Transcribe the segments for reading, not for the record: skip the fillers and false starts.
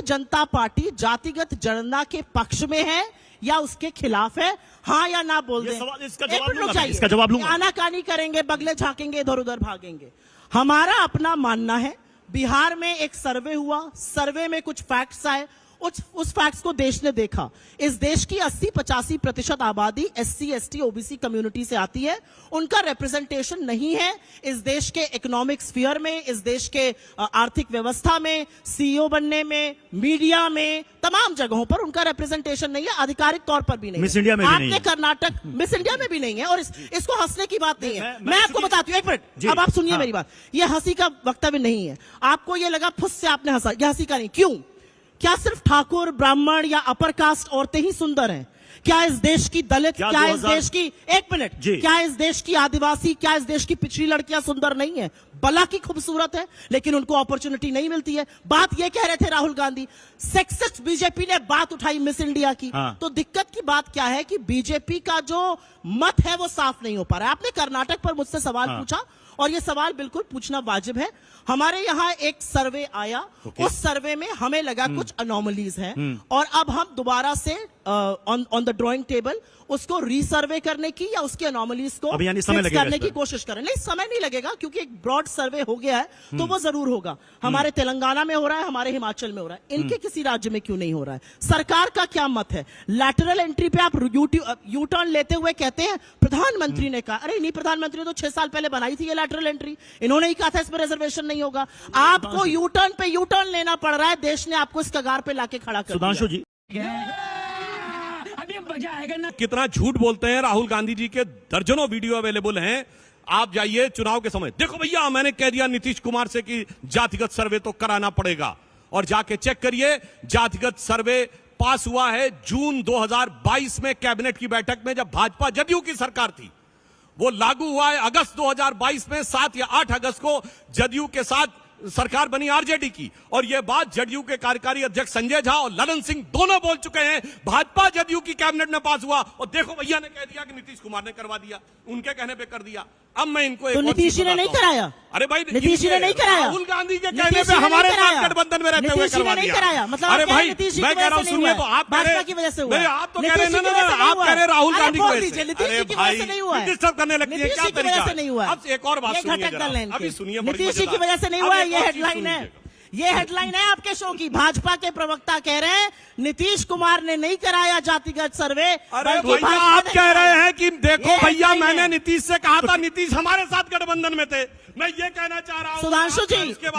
जनता party जातिगत जनगणना के पक्ष में है या उसके खिलाफ है? हाँ या ना बोल दें। इसका जवाब लूंगा। आनाकानी करेंगे, बगले झांकेंगे, इधर उधर भागेंगे। हमारा अपना मानना है, बिहार में एक सर्वे हुआ, सर्वे में कुछ फैक्ट्स आए, उस फैक्ट्स को देश ने देखा। इस देश की 80-85% आबादी SC, ST, OBC कम्युनिटी से आती है। उनका रिप्रेजेंटेशन नहीं है इस देश के इकोनॉमिक स्फीयर में, इस देश के आर्थिक व्यवस्था में, CEO बनने में, मीडिया में, तमाम जगहों पर उनका रिप्रेजेंटेशन नहीं है, आधिकारिक तौर पर भी नहीं। मिस इंडिया में भी नहीं है। कर्नाटक मिस इंडिया में भी नहीं है, और इसको हंसने की बात नहीं है। मैं आपको बताती हूँ, एक मिनट, अब आप सुनिए मेरी बात। यह हंसी का वक्तव्य नहीं है। आपको यह लगा फुस से आपने हंसा, यह हंसी का नहीं। क्यों? क्या सिर्फ ठाकुर, ब्राह्मण या अपर कास्ट औरतें ही सुंदर हैं? क्या इस देश की दलित, क्या इस देश की, एक मिनट, क्या इस देश की आदिवासी, क्या इस देश की पिछड़ी लड़कियां सुंदर नहीं है? भला की खूबसूरत है, लेकिन उनको अपॉर्चुनिटी नहीं मिलती है। बात ये कह रहे थे राहुल गांधी, सेक्सिस्ट बीजेपी ने बात उठाई मिस इंडिया की। तो दिक्कत की बात क्या है कि बीजेपी का जो मत है वो साफ नहीं हो पा रहा है। आपने कर्नाटक पर मुझसे सवाल पूछा, और ये सवाल बिल्कुल पूछना वाजिब है। हमारे यहाँ एक सर्वे आया, उस सर्वे में हमें लगा कुछ अनोमलीज हैं, और अब हम दोबारा से ऑन द ड्राइंग टेबल उसको रीसर्वे करने की या उसकी अनोमलीज को फिक्स करने की कोशिश करें। नहीं, समय नहीं लगेगा, क्योंकि एक ब्रॉड सर्वे हो गया है, तो वो जरूर होगा। हमारे तेलंगाना में हो रहा है, हमारे हिमाचल में हो रहा है, इनके किसी राज्य में क्यों नहीं हो रहा है? सरकार का क्या मत है? लैटरल एंट्री पे आप यू टर्न लेते हुए कहते हैं प्रधानमंत्री ने कहा। अरे नहीं, प्रधानमंत्री ने तो 6 साल पहले बनाई थी ये लैटरल एंट्री, इन्होंने ही कहा था इसमें रिजर्वेशन नहीं होगा। आपको यू टर्न पे यू टर्न लेना पड़ रहा है, देश ने आपको इस कगार पे लाके खड़ा कर दिया। सुधांशु जी, कितना झूठ बोलते हैं राहुल गांधी जी के दर्जनों वीडियो अवेलेबल हैं। आप जाइए चुनाव के समय, देखो भैया मैंने कह दिया नीतीश कुमार से कि जातिगत सर्वे तो कराना पड़ेगा, और जाके चेक करिए, जातिगत सर्वे पास हुआ है जून 2022 में कैबिनेट की बैठक में, जब भाजपा जदयू की सरकार थी। वो लागू हुआ है अगस्त 2022 में, 7 या 8 अगस्त को जदयू के साथ सरकार बनी आरजेडी की। और यह बात जदयू के कार्यकारी अध्यक्ष संजय झा और ललन सिंह दोनों बोल चुके हैं। भाजपा जदयू की कैबिनेट में पास हुआ, और देखो भैया ने कह दिया कि नीतीश कुमार ने करवा दिया, उनके कहने पे कर दिया। अब मैं इनको तो नीतीश ने नहीं कराया? अरे भाई, नीतीश ने नहीं कराया। राहुल गांधी के कहने पे हमारे साथ गठबंधन में रहते हुए करवा दिया। मतलब अरे भाई, मैं कह रहा हूँ सुनिए, तो आप भाजपा की वजह से हुआ। आप तो कह रहे हैं ना, आप कह रहे हैं राहुल गांधी की वजह से। अरे भाई, डिस्टर्ब करने लगती है, क्या तरीका नहीं हुआ? अब एक और बात सुनिए, अभी सुनिए, नीतीश जी की वजह से नहीं हुआ, ये हेडलाइन है। ये हेडलाइन है आपके शो की। भाजपा के प्रवक्ता कह रहे हैं नीतीश कुमार ने नहीं कराया जातिगत सर्वे। अरे भैया, आप कह रहे हैं कि देखो भैया, मैंने नीतीश से कहा था, नीतीश हमारे साथ गठबंधन में थे। मैं ये कहना चाह रहा हूँ सुधांशु जी,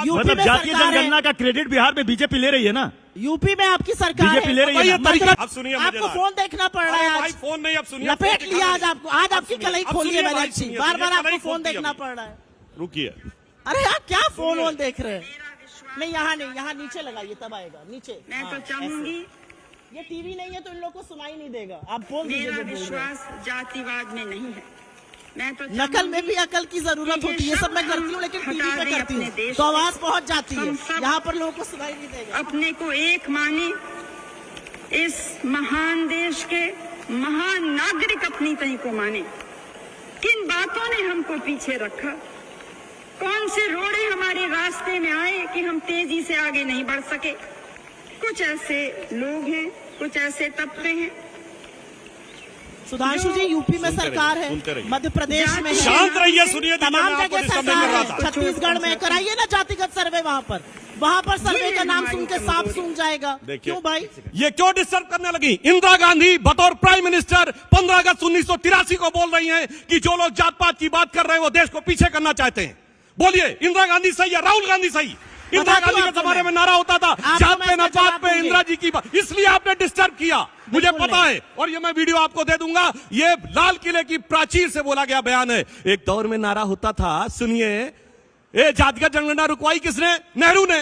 मतलब जातीय जनगणना का क्रेडिट बिहार में बीजेपी ले रही है ना? यूपी में आपकी सरकार बीजेपी ले रही है ना? अब सुनिए, आपको फोन देखना पड़ रहा है आज। फोन नहीं, अब सुनिए, लपेट लिया आज आपको। आज आपकी कलाई खोली है मैंने अच्छी, बार बार आपको फोन देखना पड़ रहा है। रुकिए, अरे आप क्या फोन वोन देख रहे हैं? नहीं, यहाँ नहीं, यहाँ नीचे लगाइए, तब आएगा नीचे। मैं तो चाहूंगी, ये टीवी नहीं है तो इन लोगों को सुनाई नहीं देगा। आप बोल दीजिए। मेरा विश्वास जातिवाद में नहीं है। मैं तो नकल में भी अकल की जरूरत होती है, सब मैं करती हूँ, लेकिन टीवी पे करती हूँ तो आवाज पहुंच जाती है, यहाँ पर लोगों को सुनाई नहीं देगा। अपने को एक माने, इस महान देश के महान नागरिक अपनी तय को माने। किन बातों ने हमको पीछे रखा? कौन से रोड़े हमारे रास्ते में आए कि हम तेजी से आगे नहीं बढ़ सके? कुछ ऐसे लोग हैं, कुछ ऐसे तबके हैं। सुधांशु जी, यूपी में सरकार है, मध्य प्रदेश में है, शांत रहिए, सुनिए, तमाम जगह सरकार है। छत्तीसगढ़ में कराइए ना जातिगत सर्वे, वहाँ पर सर्वे का नाम सुन के सांप सूंघ जाएगा। क्यों भाई, ये क्यों डिस्टर्ब करने लगी? इंदिरा गांधी बतौर प्राइम मिनिस्टर 15 अगस्त 1983 को बोल रही हैं कि जो लोग जात पात की बात कर रहे हैं वो देश को पीछे करना चाहते हैं। बोलिए, इंदिरा गांधी सही या राहुल गांधी सही? इंदिरा गांधी के जमाने में नारा होता था जात पे न पात पे, इंदिरा जी की बात, इसलिए आपने डिस्टर्ब किया, मुझे पता है। और ये मैं वीडियो आपको दे दूंगा, ये लाल किले की प्राचीर से बोला गया बयान है। एक दौर में नारा होता था, सुनिए, ये जातिगत जनगणना रुकवाई किसने? नेहरू ने,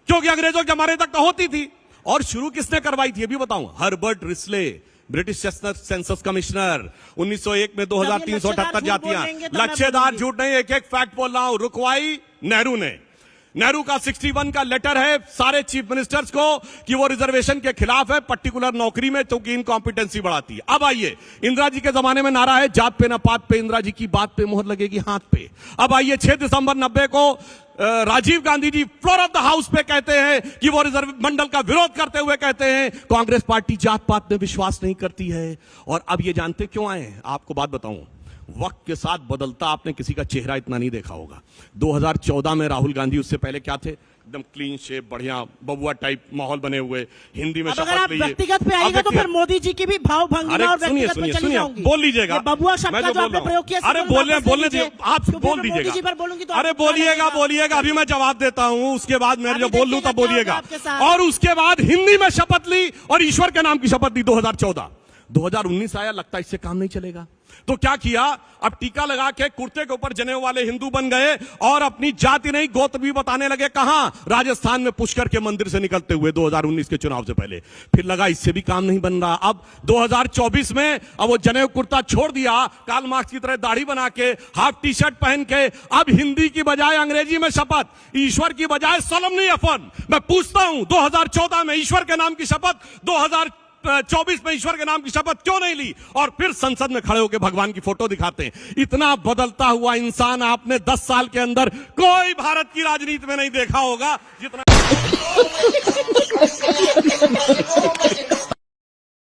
क्योंकि अंग्रेजों के जमाने तक तो होती थी। और शुरू किसने करवाई थी, अभी बताऊं, Herbert Risley, British census commissioner. 1901 में 2378 जातियां। लच्छेदार झूठ नहीं, एक एक फैक्ट बोल रहा हूं। रुकवाई नेहरू ने। नेहरू का 61 का लेटर है सारे चीफ मिनिस्टर्स को कि वो रिजर्वेशन के खिलाफ है, पर्टिकुलर नौकरी में, क्योंकि इनकॉम्पिटेंसी बढ़ाती है। अब आइए, इंदिरा जी के जमाने में नारा है जात पे न पात पे, इंदिरा जी की बात पे मोहर लगेगी हाथ पे। अब आइए, 6 दिसंबर 90 को Rajiv Gandhi ji floor of the house पे कहते हैं कि वो रिजर्व मंडल का विरोध करते हुए कहते हैं कांग्रेस पार्टी जात पात में विश्वास नहीं करती है। और अब ये जानते क्यों आए हैं? आपको बात बताऊं, वक्त के साथ बदलता आपने किसी का चेहरा इतना नहीं देखा होगा। 2014 में राहुल गांधी, उससे पहले क्या थे? एकदम क्लीन शेप, बढ़िया बबुआ टाइप माहौल बने हुए, हिंदी में अब अगर शपथ आप लिए। व्यक्तिगत पे आएगा तो फिर मोदी जी की भी भाव भंगिमा और व्यक्तिगत पे चली जाऊंगी। बोल लीजिएगा, ये बबुआ शब्द मैं का तो जो बोल आपने रहा हूं। प्रयोग किया, अरे बोलने दीजिए, आप बोल मोदी जी पर बोलूंगी तो दीजिएगा। अरे बोलिएगा, अभी मैं जवाब देता हूं, उसके बाद मैं जो बोल लूं तब बोलिएगा। आपके साथ। और उसके बाद हिंदी में शपथ ली और ईश्वर के नाम की शपथ ली 2014। 2019 आया, लगता इससे काम नहीं चलेगा, तो क्या किया? अब टीका लगा के कुर्ते के ऊपर जनेऊ वाले हिंदू बन गए और अपनी जाति नहीं गोत्र भी बताने लगे। कहां? राजस्थान में पुष्कर के मंदिर से निकलते हुए 2019 के चुनाव से पहले। फिर लगा इससे भी काम नहीं बन रहा, अब 2024 में अब वो जनेऊ कुर्ता छोड़ दिया, कार्ल मार्क्स की तरह दाढ़ी बना के, हाफ टी शर्ट पहन के, अब हिंदी की बजाय अंग्रेजी में शपथ, ईश्वर की बजाय सोलमनी अफर्म। मैं पूछता हूं 2014 में ईश्वर के नाम की शपथ, 2024 में ईश्वर के नाम की शपथ क्यों नहीं ली? और फिर संसद में खड़े होकर भगवान की फोटो दिखाते हैं। इतना बदलता हुआ इंसान आपने 10 साल के अंदर कोई भारत की राजनीति में नहीं देखा होगा जितना